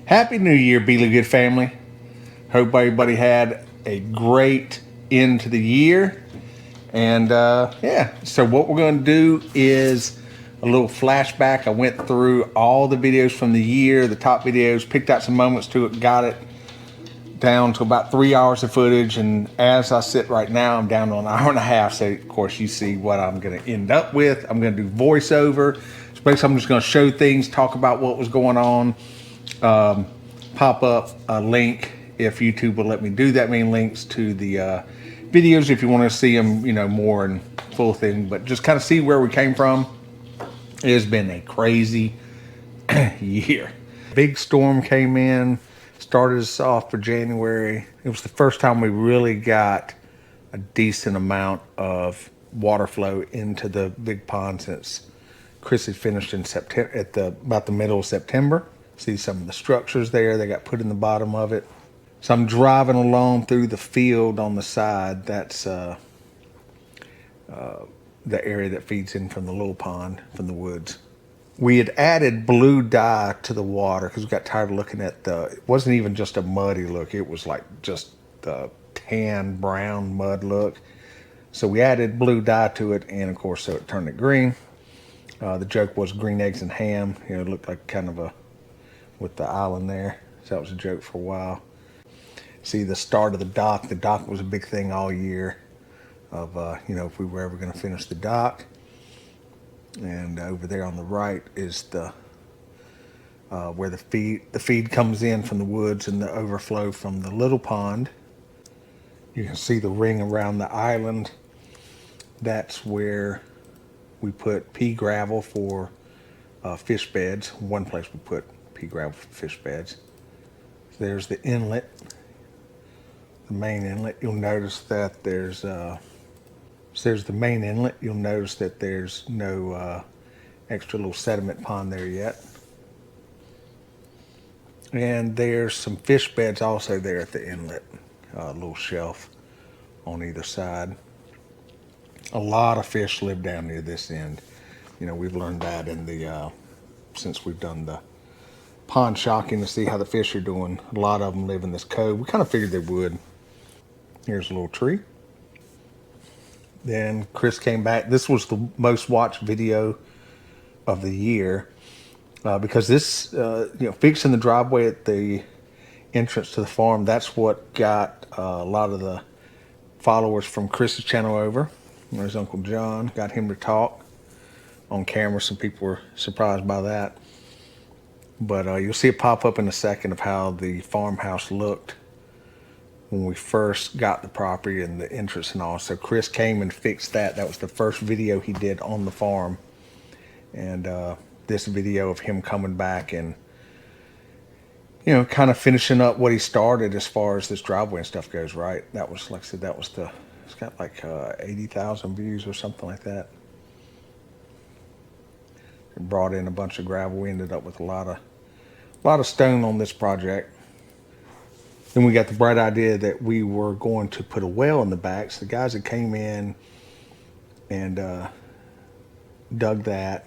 Happy New Year, Be Good family. Hope everybody had a great end to the year. And yeah, so what we're going to do is a little flashback. I went through all the videos from the year, the top videos, picked out some moments to it, got it down to about 3 hours of footage. And as I sit right now, I'm down to an hour and a half. So, of course, you see what I'm going to end up with. I'm going to do voiceover. So basically, I'm just going to show things, talk about what was going on. Pop up a link if YouTube will let me do that, many links to the videos if you want to see them, more in full thing, but just kind of see where we came from. It has been a crazy year. Big storm came in, started us off for January. It was the first time we really got a decent amount of water flow into the big pond since Chris had finished in September, about the middle of September. See some of the structures there they got put in the bottom of it. So I'm driving along through the field on the side. That's the area that feeds in from the little pond from the woods. We had added blue dye to the water because we got tired of looking at it wasn't even just a muddy look. It was like just the tan brown mud look. So we added blue dye to it, and of course, so it turned it green. The joke was green eggs and ham. It looked like kind of with the island there. So that was a joke for a while. See the start of the dock. The dock was a big thing all year of, if we were ever going to finish the dock. And over there on the right is the where the feed comes in from the woods and the overflow from the little pond. You can see the ring around the island. That's where we put pea gravel for fish beds. One place we put pea gravel for fish beds. There's the inlet, the main inlet. You'll notice that there's the main inlet. You'll notice that there's no extra little sediment pond there yet. And there's some fish beds also there at the inlet, a little shelf on either side. A lot of fish live down near this end. We've learned that in the since we've done the pond shocking to see how the fish are doing. A lot of them live in this cove. We kind of figured they would. Here's a little tree. Then Chris came back. This was the most watched video of the year because this, fixing the driveway at the entrance to the farm, that's what got a lot of the followers from Chris's channel over. There's Uncle John, got him to talk on camera. Some people were surprised by that. But you'll see it pop up in a second of how the farmhouse looked when we first got the property and the entrance and all. So Chris came and fixed that. That was the first video he did on the farm. And this video of him coming back and, kind of finishing up what he started as far as this driveway and stuff goes, right? That was, like I said, it's got like 80,000 views or something like that. It brought in a bunch of gravel. We ended up with a lot of stone on this project. Then we got the bright idea that we were going to put a well in the back. So the guys that came in and dug that,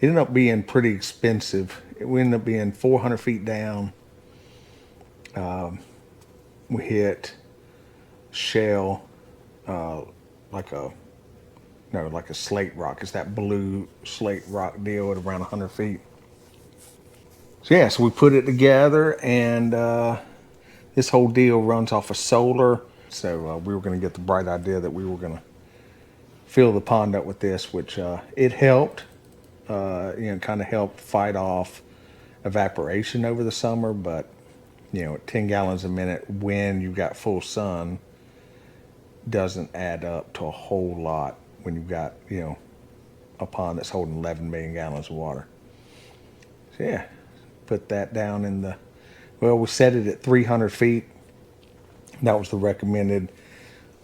it ended up being pretty expensive. It ended up being 400 feet down. We hit shale, like a slate rock. It's that blue slate rock deal at around 100 feet. So yeah, so we put it together, and this whole deal runs off of solar. So we were going to get the bright idea that we were going to fill the pond up with this, which it helped. Kind of helped fight off evaporation over the summer. But at 10 gallons a minute when you've got full sun, doesn't add up to a whole lot when you've got a pond that's holding 11 million gallons of water. So yeah, put that down in we set it at 300 feet. That was the recommended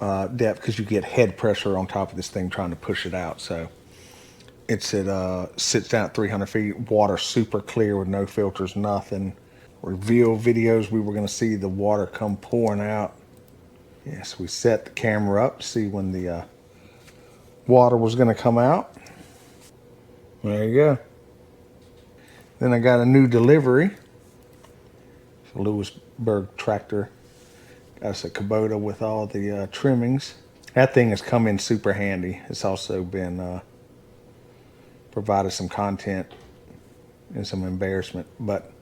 depth because you get head pressure on top of this thing trying to push it out. So sits down at 300 feet. Water super clear with no filters, nothing. Reveal videos, we were going to see the water come pouring out. Yes, we set the camera up to see when the water was going to come out. There you go. Then I got a new delivery. Lewisburg tractor. Got us a Kubota with all the trimmings. That thing has come in super handy. It's also been provided some content and some embarrassment, but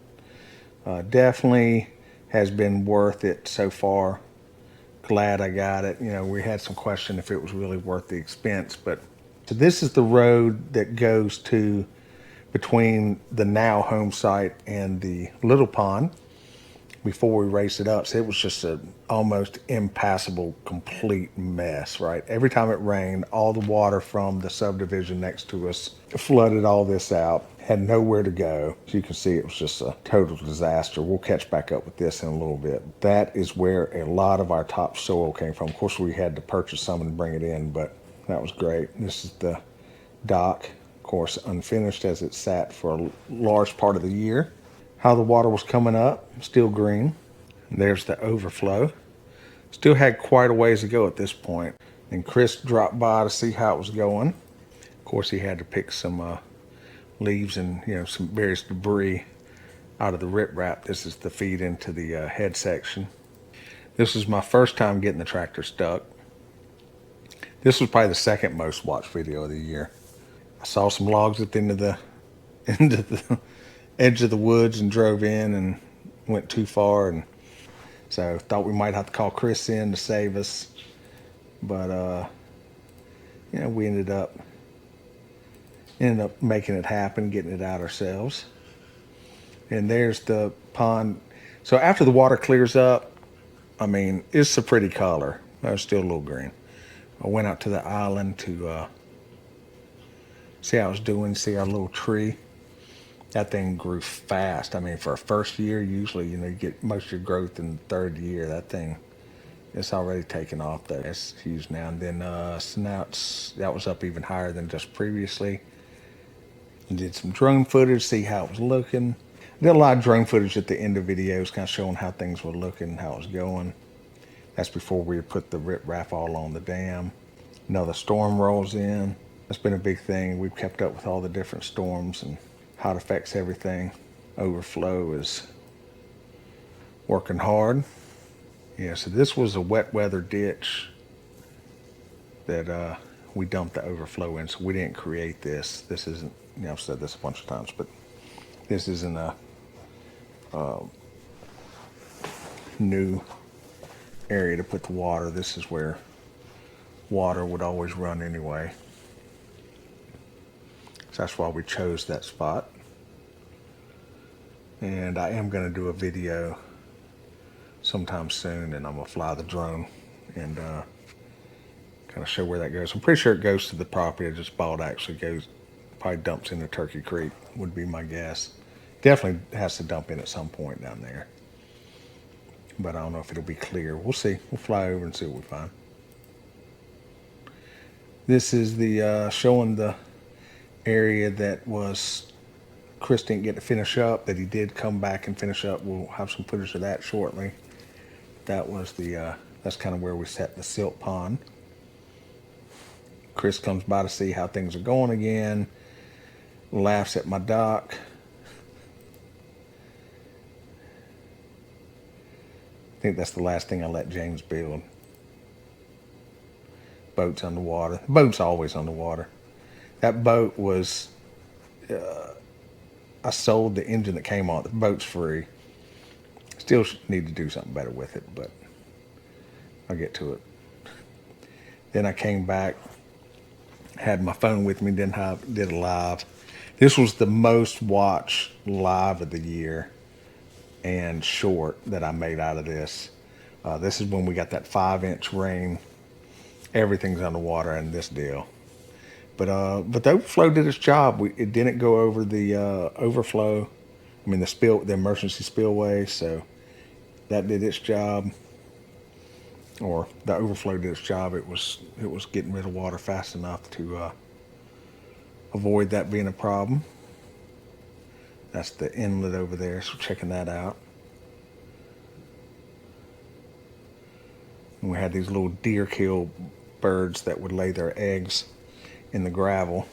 definitely has been worth it so far. Glad I got it. You know, we had some question if it was really worth the expense, but so this is the road that goes to between the now home site and the little pond before we raised it up. So it was just an almost impassable, complete mess, right? Every time it rained, all the water from the subdivision next to us flooded all this out. Had nowhere to go. As you can see, it was just a total disaster. We'll catch back up with this in a little bit. That is where a lot of our topsoil came from. Of course, we had to purchase some and bring it in, but that was great. This is the dock, of course, unfinished as it sat for a large part of the year. How the water was coming up, still green. And there's the overflow. Still had quite a ways to go at this point. And Chris dropped by to see how it was going. Of course, he had to pick some leaves and some various debris out of the riprap. This is the feed into the head section. This was my first time getting the tractor stuck. This was probably the second most watched video of the year. I saw some logs at the end of the edge of the woods and drove in and went too far, and so thought we might have to call Chris in to save us, but we ended up making it happen, getting it out ourselves. And there's the pond. So after the water clears up, I mean, it's a pretty color. It's still a little green. I went out to the island to see how it's doing, see our little tree. That thing grew fast. I mean, for a first year, usually, you get most of your growth in the third year. That thing, it's already taken off though. It's huge now. And then so now that was up even higher than just previously. And did some drone footage, see how it was looking. I did a lot of drone footage at the end of videos, kind of showing how things were looking, how it was going. That's before we had put the riprap all on the dam. Another storm rolls in. That's been a big thing. We've kept up with all the different storms and how it affects everything. Overflow is working hard. Yeah, so this was a wet weather ditch that we dumped the overflow in, so we didn't create this. This isn't, I've said this a bunch of times, but this isn't a new area to put the water. This is where water would always run anyway. So that's why we chose that spot. And I am going to do a video sometime soon, and I'm going to fly the drone and kind of show where that goes. I'm pretty sure it goes to the property. I just bought actually goes, probably dumps into Turkey Creek would be my guess. Definitely has to dump in at some point down there. But I don't know if it'll be clear. We'll see. We'll fly over and see what we find. This is the showing the area that was Chris didn't get to finish up, that he did come back and finish up. We'll have some footage of that shortly. That was the that's kind of where we set the silt pond. Chris comes by to see how things are going again, laughs at my dock. I think that's the last thing I let James build. Boat's underwater. The boat's always underwater. That boat was, I sold the engine that came on it. The boat's free. Still need to do something better with it, but I'll get to it. Then I came back, had my phone with me, did a live. This was the most watched live of the year and short that I made out of this. This is when we got that 5-inch rain. Everything's underwater in this deal. But the overflow did its job. It didn't go over the overflow. I mean the emergency spillway. So that did its job. Or the overflow did its job. It was getting rid of water fast enough to avoid that being a problem. That's the inlet over there, so checking that out. And we had these little deer kill birds that would lay their eggs in the gravel.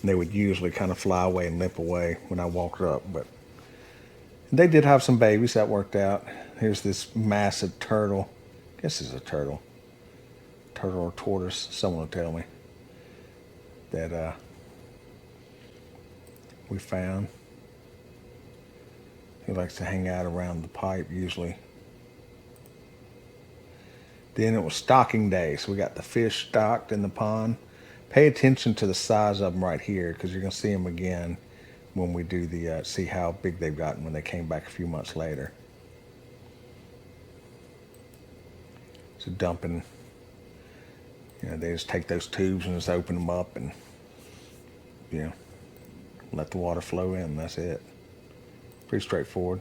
And they would usually kind of fly away and limp away when I walked up, but They did have some babies that worked out. Here's this massive turtle. I guess it's a turtle. Turtle or tortoise, someone will tell me. That we found. He likes to hang out around the pipe usually. Then it was stocking day, so we got the fish stocked in the pond. Pay attention to the size of them right here, because you're going to see them again when we do the, see how big they've gotten when they came back a few months later. So dumping, they just take those tubes and just open them up and, let the water flow in. That's it. Pretty straightforward.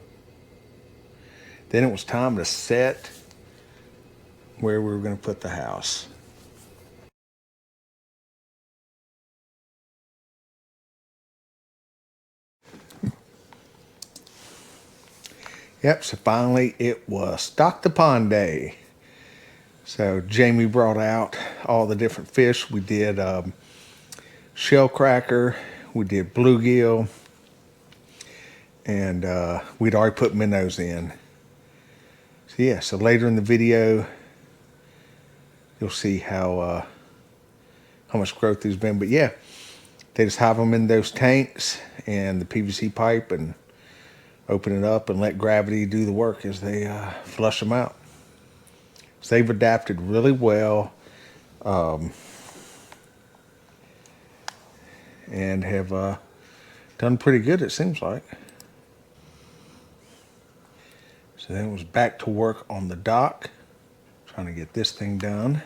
Then it was time to set where we were going to put the house. Yep, so finally it was stock the pond day. So Jamie brought out all the different fish. We did shell cracker, we did bluegill, and we'd already put minnows in. So yeah, so later in the video, you'll see how much growth there's been. But yeah, they just have them in those tanks and the PVC pipe and open it up and let gravity do the work as they flush them out. So they've adapted really well and have done pretty good, it seems like. So then it was back to work on the dock, trying to get this thing done.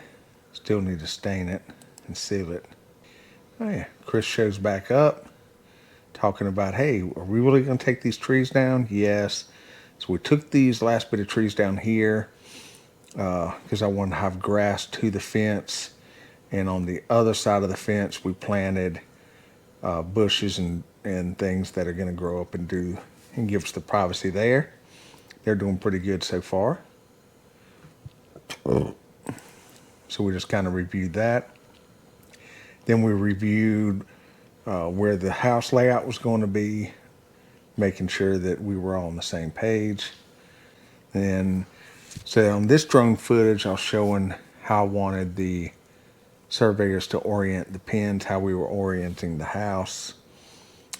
Still need to stain it and seal it. Oh yeah, Chris shows back up, talking about, hey, are we really going to take these trees down? Yes. So we took these last bit of trees down here because I wanted to have grass to the fence. And on the other side of the fence, we planted bushes and things that are going to grow up and give us the privacy there. They're doing pretty good so far. So we just kind of reviewed that. Then we reviewed where the house layout was going to be, making sure that we were all on the same page. And so on this drone footage, I was showing how I wanted the surveyors to orient the pins, how we were orienting the house,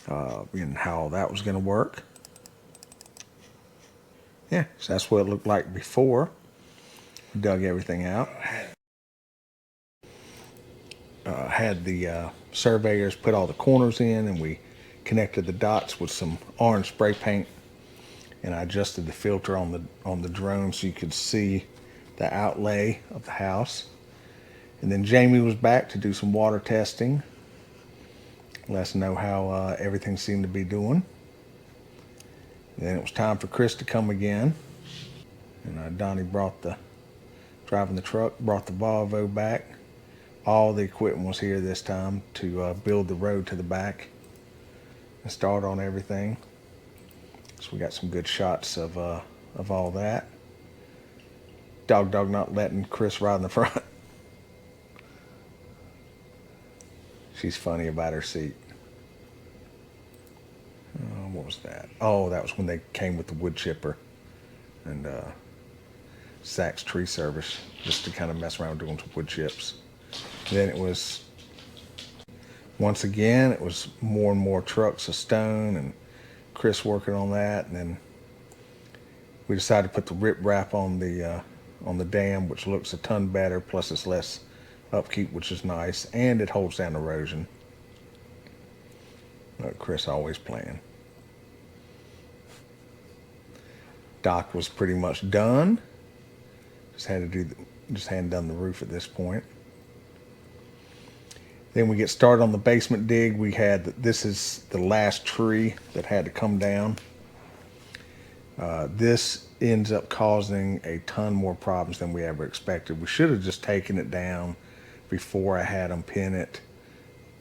and how that was going to work. Yeah, so that's what it looked like before. We dug everything out. Had the surveyors put all the corners in, and we connected the dots with some orange spray paint, and I adjusted the filter on the drone so you could see the outlay of the house. And then Jamie was back to do some water testing, let us know how everything seemed to be doing. And then it was time for Chris to come again, and Donnie driving the truck, brought the Volvo back. All the equipment was here this time to build the road to the back and start on everything. So we got some good shots of all that. Dog not letting Chris ride in the front. She's funny about her seat. What was that? Oh, that was when they came with the wood chipper and Zach's tree service, just to kind of mess around doing some wood chips. Then it was, once again, it was more and more trucks of stone and Chris working on that. And then we decided to put the riprap on the dam, which looks a ton better, plus it's less upkeep, which is nice, and it holds down erosion. Chris always playing. Dock was pretty much done. Just hadn't done the roof at this point. Then we get started on the basement dig. This is the last tree that had to come down. This ends up causing a ton more problems than we ever expected. We should have just taken it down before I had them pin it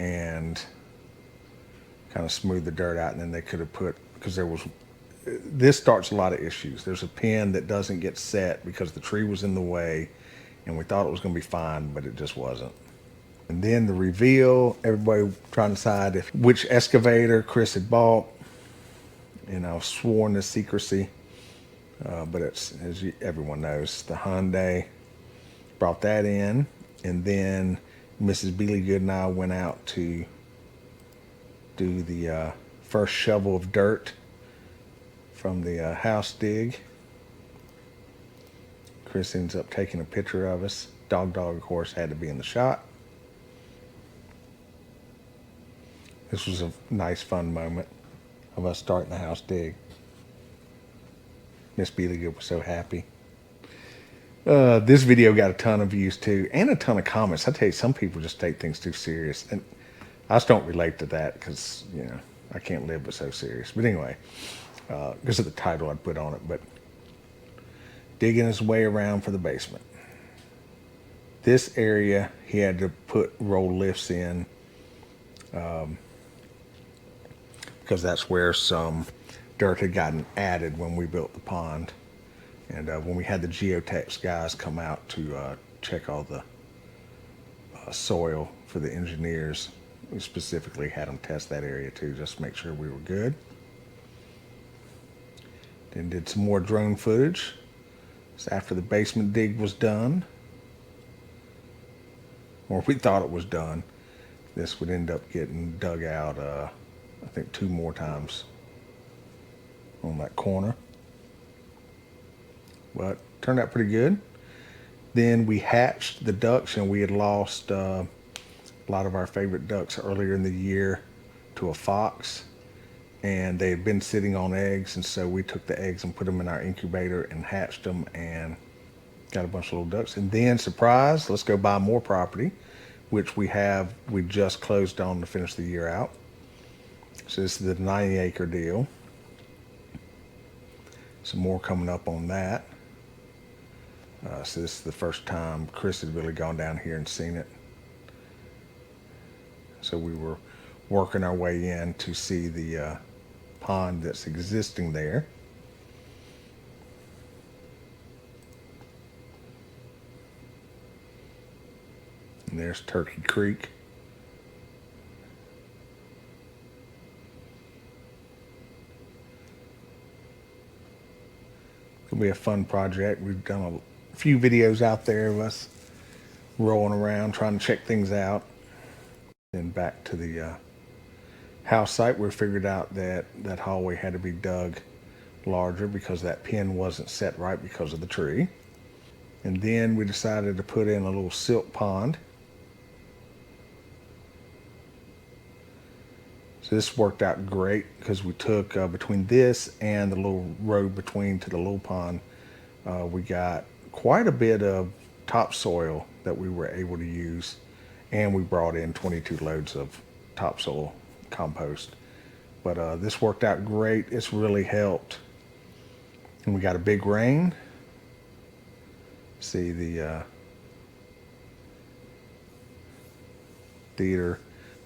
and kind of smooth the dirt out, and then they could have because this starts a lot of issues. There's a pin that doesn't get set because the tree was in the way, and we thought it was going to be fine, but it just wasn't. And then the reveal, everybody trying to decide which excavator Chris had bought. and I was sworn to secrecy. But it's, everyone knows, the Hyundai. Brought that in, and then Mrs. Beelygood and I went out to do the first shovel of dirt from the house dig. Chris ends up taking a picture of us. Dog, of course, had to be in the shot. This was a nice, fun moment of us starting the house dig. Miss Beelygood was so happy. This video got a ton of views too, and a ton of comments. I tell you, some people just take things too serious, and I just don't relate to that because, you know, I can't live with so serious. But anyway, because of the title I put on it. But digging his way around for the basement. This area he had to put roll lifts in because that's where some dirt had gotten added when we built the pond. And when we had the geotech guys come out to check all the soil for the engineers, we specifically had them test that area too, just to make sure we were good. Then did some more drone footage. So after the basement dig was done, or we thought it was done, this would end up getting dug out, I think 2 more times on that corner. But turned out pretty good. Then we hatched the ducks, and we had lost a lot of our favorite ducks earlier in the year to a fox, and they had been sitting on eggs, and so we took the eggs and put them in our incubator and hatched them and got a bunch of little ducks. And then, surprise, let's go buy more property, which we just closed on to finish the year out. So this is the 90-acre deal. Some more coming up on that. So this is the first time Chris had really gone down here and seen it. So we were working our way in to see the pond that's existing there. And there's Turkey Creek. It'll be a fun project. We've done a few videos out there of us rolling around trying to check things out. Then back to the house site, we figured out that that hallway had to be dug larger because that pin wasn't set right because of the tree. And then we decided to put in a little silt pond. So this worked out great because we took between this and the little road between to the little pond, we got quite a bit of topsoil that we were able to use, and we brought in 22 loads of topsoil compost. But this worked out great. It's really helped. And we got a big rain. See the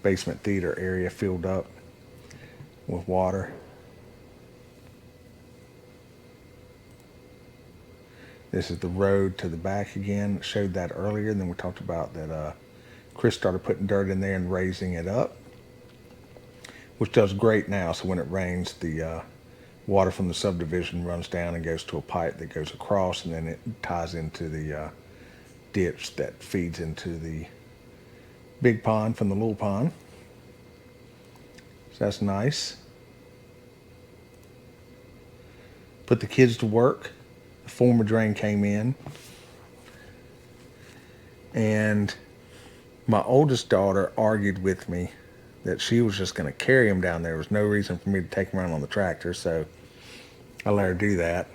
basement theater area filled up with water. This is the road to the back again. Showed that earlier. And then we talked about that Chris started putting dirt in there and raising it up, which does great now. So when it rains, the water from the subdivision runs down and goes to a pipe that goes across, and then it ties into the ditch that feeds into the big pond from the little pond. So that's nice. Put the kids to work. The former drain came in, and my oldest daughter argued with me that she was just going to carry him down there. There was no reason for me to take him around on the tractor, so I let her do that.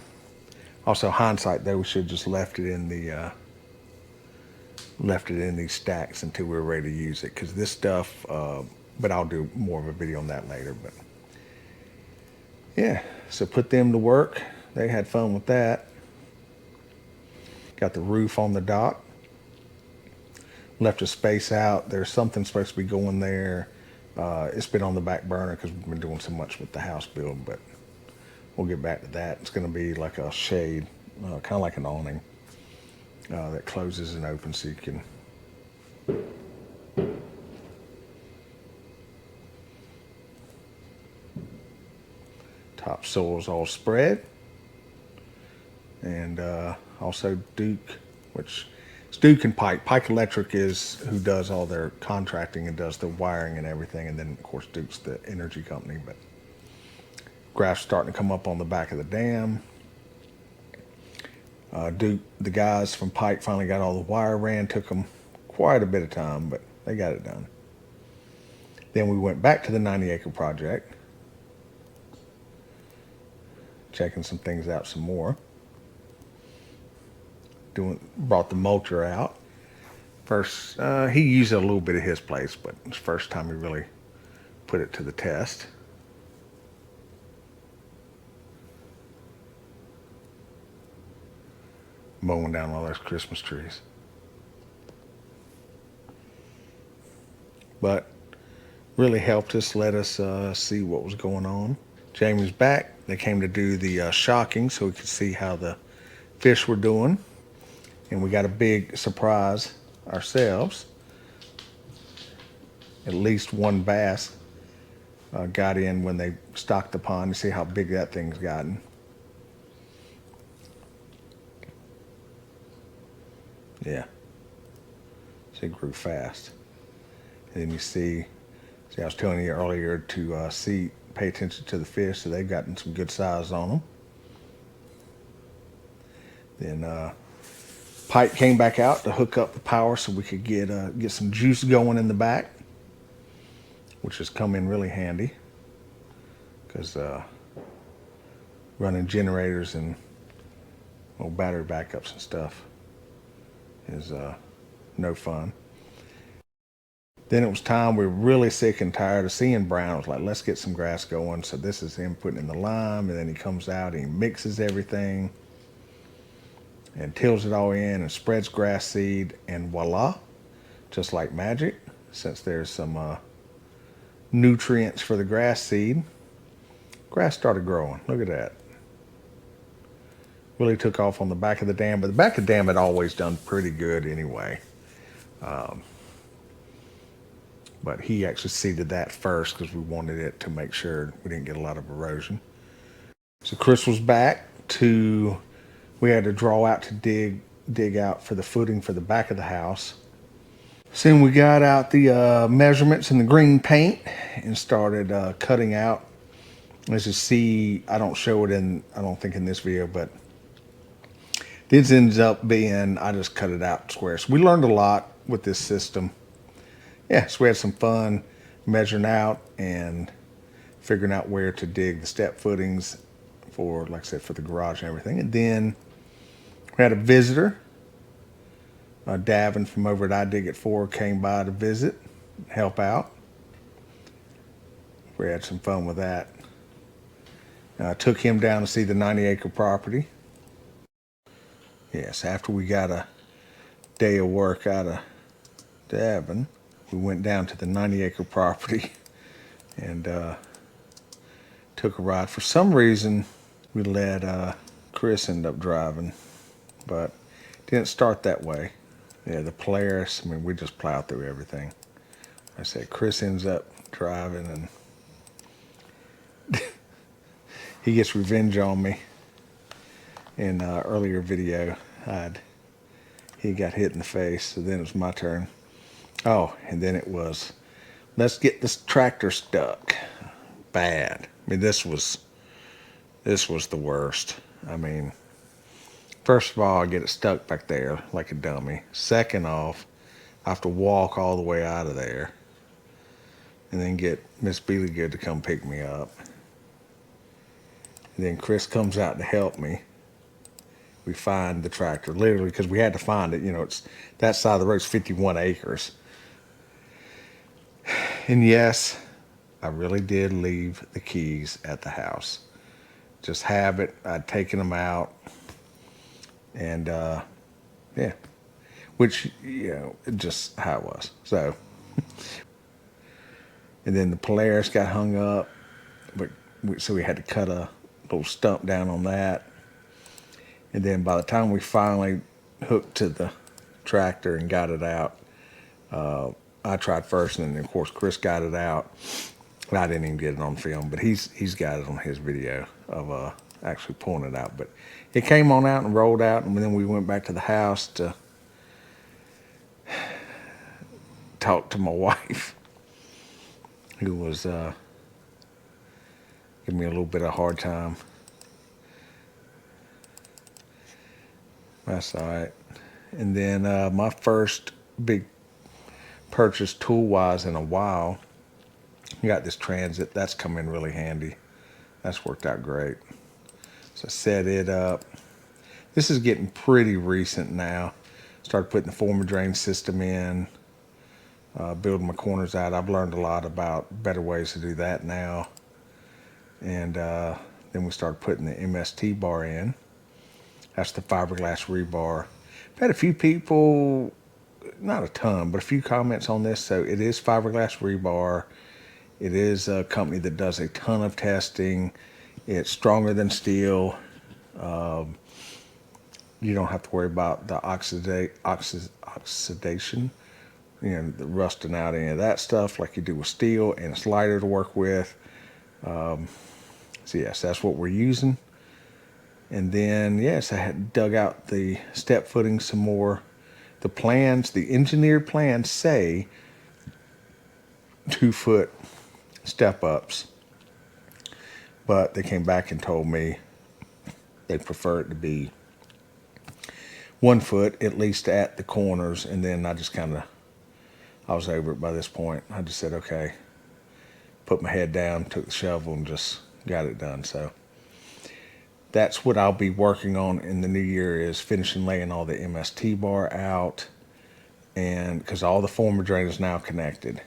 Also, hindsight though, we should have just left it in these stacks until we were ready to use it, because this stuff, but I'll do more of a video on that later. But yeah, so put them to work. They had fun with that. Got the roof on the dock. Left a space out. There's something supposed to be going there. It's been on the back burner because we've been doing so much with the house build, but we'll get back to that. It's going to be like a shade, kind of like an awning that closes and opens so you can Topsoil's all spread. And also Duke, which is Duke and Pike. Pike Electric is who does all their contracting and does the wiring and everything. And then, of course, Duke's the energy company. But grass starting to come up on the back of the dam. Duke, the guys from Pike finally got all the wire ran. Took them quite a bit of time, but they got it done. Then we went back to the 90-acre project, checking some things out some more. Brought the mulcher out. First, he used a little bit of his place, but it's the first time he really put it to the test. Mowing down all those Christmas trees. But really helped us, let us see what was going on. Jamie's back. They came to do the shocking so we could see how the fish were doing. And we got a big surprise ourselves. At least one bass got in when they stocked the pond to see how big that thing's gotten. Yeah. So it grew fast. And then you see I was telling you earlier to pay attention to the fish, so they've gotten some good size on them. Then Pike came back out to hook up the power so we could get some juice going in the back, which has come in really handy because running generators and battery backups and stuff is no fun. Then it was time. We were really sick and tired of seeing brown. I was like, let's get some grass going. So this is him putting in the lime, and then he comes out and he mixes everything and tills it all in and spreads grass seed, and voila, just like magic, since there's some nutrients for the grass seed, grass started growing. Look at that. Really took off on the back of the dam, but the back of the dam had always done pretty good anyway. But he actually seeded that first because we wanted it to make sure we didn't get a lot of erosion. So Chris was back we had to draw out to dig out for the footing for the back of the house. Soon we got out the measurements and the green paint and started cutting out. As you see, I don't show it I don't think in this video, but this ends up being, I just cut it out square. So we learned a lot with this system. Yeah, so we had some fun measuring out and figuring out where to dig the step footings for, like I said, for the garage and everything. And then we had a visitor, Davin from over at I Dig It 4 came by to visit, help out. We had some fun with that. I took him down to see the 90-acre property. Yes, after we got a day of work out of Davin, we went down to the 90-acre property and took a ride. For some reason, we let Chris end up driving, but it didn't start that way. Yeah, the Polaris, I mean, we just plowed through everything. Like I said, Chris ends up driving, and he gets revenge on me. In an earlier video, he got hit in the face, so then it was my turn. Oh, and then it was, let's get this tractor stuck. Bad. I mean, this was the worst. I mean, first of all, I get it stuck back there like a dummy. Second off, I have to walk all the way out of there and then get Miss Beelygood to come pick me up. And then Chris comes out to help me. We find the tractor, literally, because we had to find it. You know, it's that side of the road is 51 acres. And yes, I really did leave the keys at the house. Just have it. I'd taken them out. And, yeah, which, you know, just how it was. So, and then the Polaris got hung up, so we had to cut a little stump down on that. And then by the time we finally hooked to the tractor and got it out, I tried first, and then of course Chris got it out. I didn't even get it on film, but he's got it on his video. of actually pulling it out. But it came on out and rolled out, and then we went back to the house to talk to my wife, who was giving me a little bit of a hard time. That's all right. And then my first big purchase tool-wise in a while, I got this Transit. That's come in really handy. That's worked out great. So I set it up. This is getting pretty recent now. Started putting the former drain system in, building my corners out. I've learned a lot about better ways to do that now. And then we started putting the MST bar in. That's the fiberglass rebar. I've had a few people, not a ton, but a few comments on this. So it is fiberglass rebar. It is a company that does a ton of testing. It's stronger than steel. You don't have to worry about the oxidation, the rusting out any of that stuff like you do with steel, and it's lighter to work with. So yes, that's what we're using. And then, yes, I had dug out the step footing some more. The plans, the engineered plans say 2-foot step ups, but they came back and told me they prefer it to be 1 foot, at least at the corners. And then I just I was over it by this point. I just said, okay, put my head down, took the shovel, and just got it done. So that's what I'll be working on in the new year, is finishing laying all the MST bar out, and because all the former drain is now connected.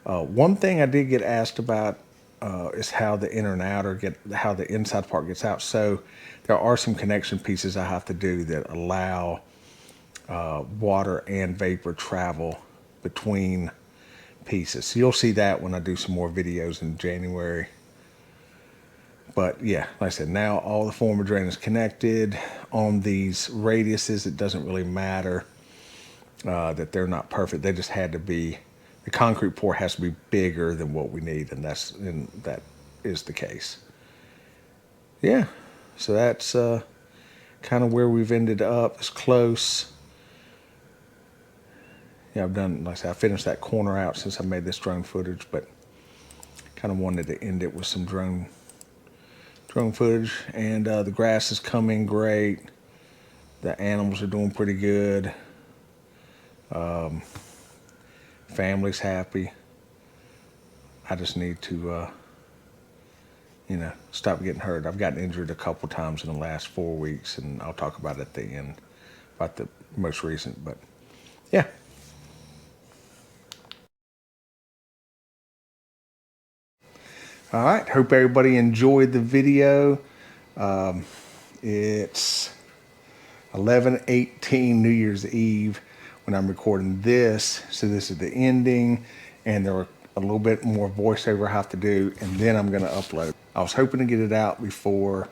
One thing I did get asked about is how the inner and outer how the inside part gets out. So there are some connection pieces I have to do that allow water and vapor travel between pieces. So you'll see that when I do some more videos in January. But yeah, like I said, now all the former drain is connected. On these radiuses, it doesn't really matter that they're not perfect. They just had to be, the concrete pour has to be bigger than what we need, and that is the case. Yeah, so that's kind of where we've ended up. It's close. Yeah, I've done, like I said, I finished that corner out since I made this drone footage, but kind of wanted to end it with some drone footage. And the grass is coming great. The animals are doing pretty good. Family's happy. I just need to, stop getting hurt. I've gotten injured a couple times in the last 4 weeks, and I'll talk about it at the end, about the most recent. But yeah. All right, hope everybody enjoyed the video. It's 11/18 New Year's Eve when I'm recording this. So this is the ending, and there were a little bit more voiceover I have to do, and then I'm gonna upload. I was hoping to get it out before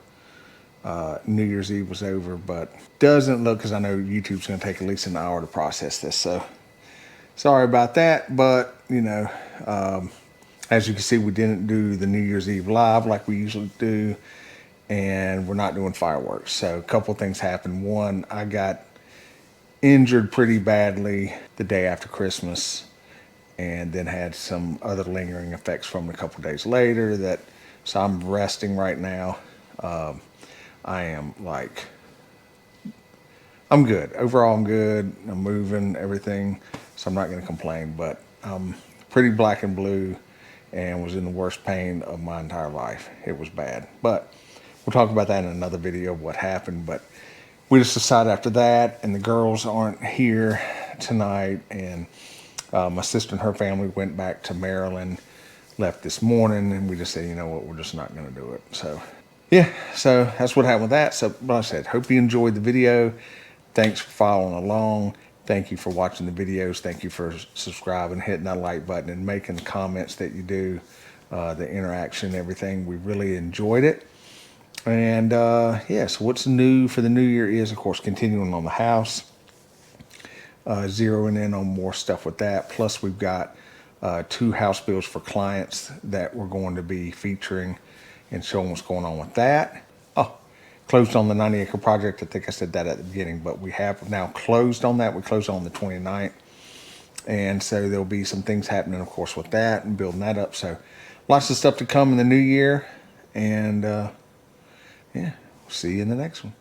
New Year's Eve was over, but doesn't look, because I know YouTube's gonna take at least an hour to process this. So sorry about that, but as you can see, we didn't do the New Year's Eve live like we usually do, and we're not doing fireworks. So a couple things happened. One, I got injured pretty badly the day after Christmas, and then had some other lingering effects from it a couple days later. So I'm resting right now. I am I'm good. Overall, I'm good. I'm moving, everything. So I'm not going to complain, but I'm pretty black and blue, and was in the worst pain of my entire life. It was bad, but we'll talk about that in another video of what happened. But we just decided after that, and the girls aren't here tonight, and my sister and her family went back to Maryland, left this morning, and we just said, you know what, we're just not going to do it. So yeah, so that's what happened with that. So like I said, hope you enjoyed the video. Thanks for following along. Thank you for watching the videos. Thank you for subscribing, hitting that like button, and making the comments that you do, the interaction, everything. We really enjoyed it. And yeah, so what's new for the new year is, of course, continuing on the house, zeroing in on more stuff with that. Plus, we've got 2 house builds for clients that we're going to be featuring and showing what's going on with that. Oh, closed on the 90-acre project. I think I said that at the beginning, but we have now closed on that. We closed on the 29th. And so there'll be some things happening, of course, with that and building that up. So lots of stuff to come in the new year. And yeah, we'll see you in the next one.